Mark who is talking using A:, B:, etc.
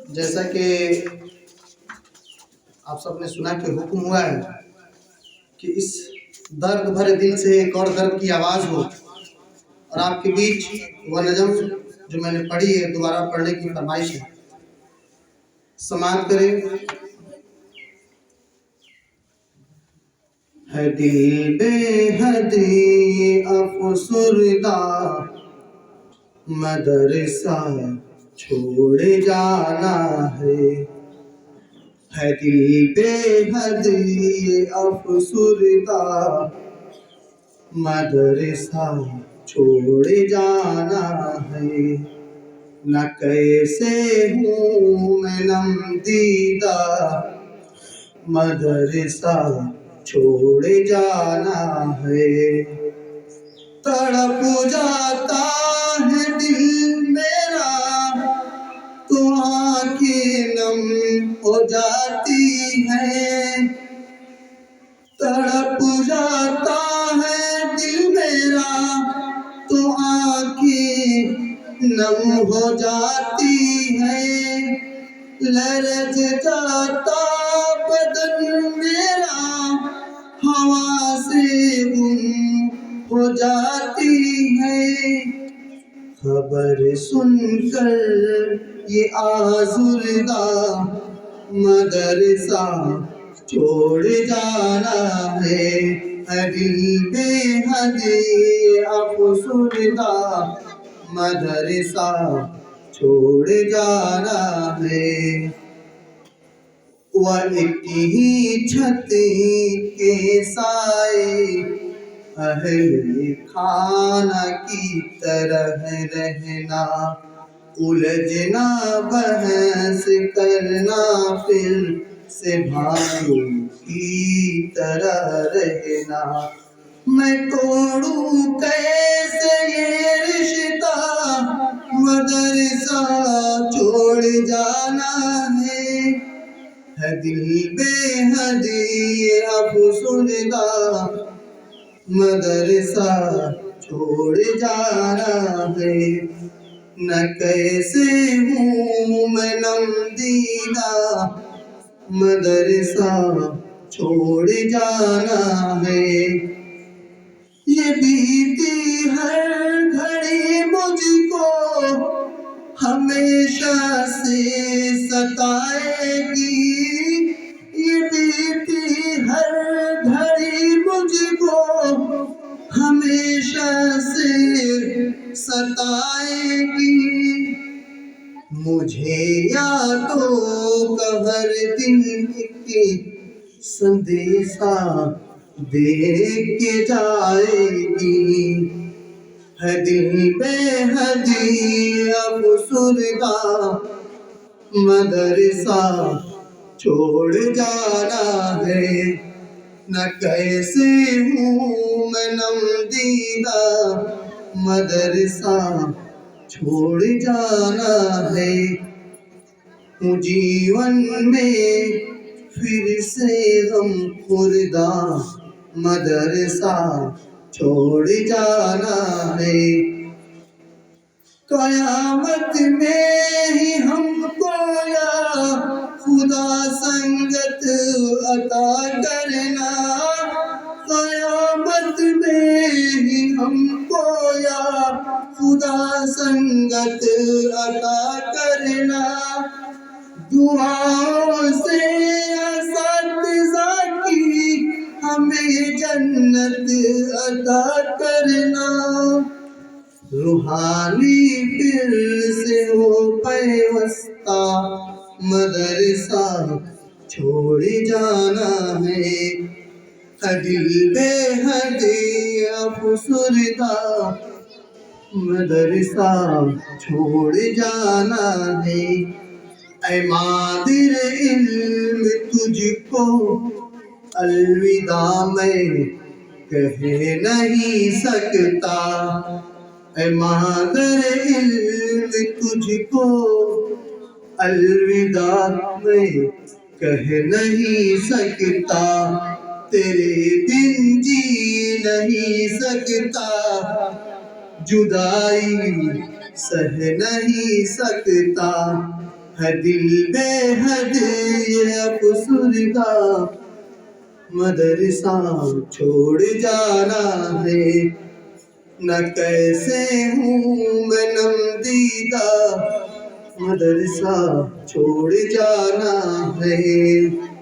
A: जैसा कि आप सबने सुना कि हुक्म हुआ है कि इस दर्द भरे दिल से एक और दर्द की आवाज़ हो, और आपके बीच वह नज़म जो मैंने पढ़ी है दोबारा पढ़ने की फरमाइश है। समाप्त करें। है दिल बेहदी अफसुरदा मदरसा छोड़ जाना है दिल बेहदी अफसुरदा मदरसा छोड़ जाना है। न कैसे हूँ मैं नमदीदा मदरसा छोड़ जाना है। तड़प जाता है दिल मेरा तो आँखें नम हो जाती हैं। तड़प जाता है दिल मेरा तो आँखें नम हो जाती हैं। लरज जाता बदन मेरा हवा से गुम हो जाती है। खबर सुनकर ये आज़ुर्दा मदरसा छोड़ जाना है। दिल बेहदी अफसुरदा मदरसा छोड़ जाना है। वह एक ही छत के साए अहले खाना की तरह रहना, उलझना बहस करना फिर से भाइयों की तरह रहना। मैं तोड़ूं कैसे ये रिश्ता मदरसा छोड़ जाना है दिल बेहदी अफसुरदा मदरसा छोड़ जाना है। न कैसे हूँ मैं नमदीदा मदरसा छोड़ जाना है। ये बीती हर घड़ी मुझको हमेशा से सताएगी। ये बीती हर घड़ी मुझको हमेशा से सताएगी। मुझे यादों का हर दिन एक संदेशा दे के जाएगी। है दिल बेहदी अफसुरदा मदरसा छोड़ जाना है। न कैसे हूँ मैं नमदीदा मदरसा छोड़ जाना है। जीवन में फिर से गम खुर्दा मदरसा छोड़ जाना है। कयामत में ही हमको या खुदा संगत अता करना। कयामत में ही हमको या खुदा संगत अता करना। दुआओं से असातिज़ा की हमें जन्नत अता करना। रूहानी फिर से हो पैवस्ता मदरसा छोड़ जाना है। दिल बेहदी अफसुरदा मदरसा छोड़ जाना है। ऐ मादिर इल्म तुझको अलविदा मैं कह नहीं सकता। ऐ मादिर इल्म तुझको अलविदा मैं कह नहीं सकता। तेरे बिन जी नहीं सकता। जुदाई सह नहीं सकता है दिल बेहद ये अफसुर्दा, मदरसा छोड़ जाना है न कैसे हूँ मैं नमदीदा, मदरसा छोड़ जाना है।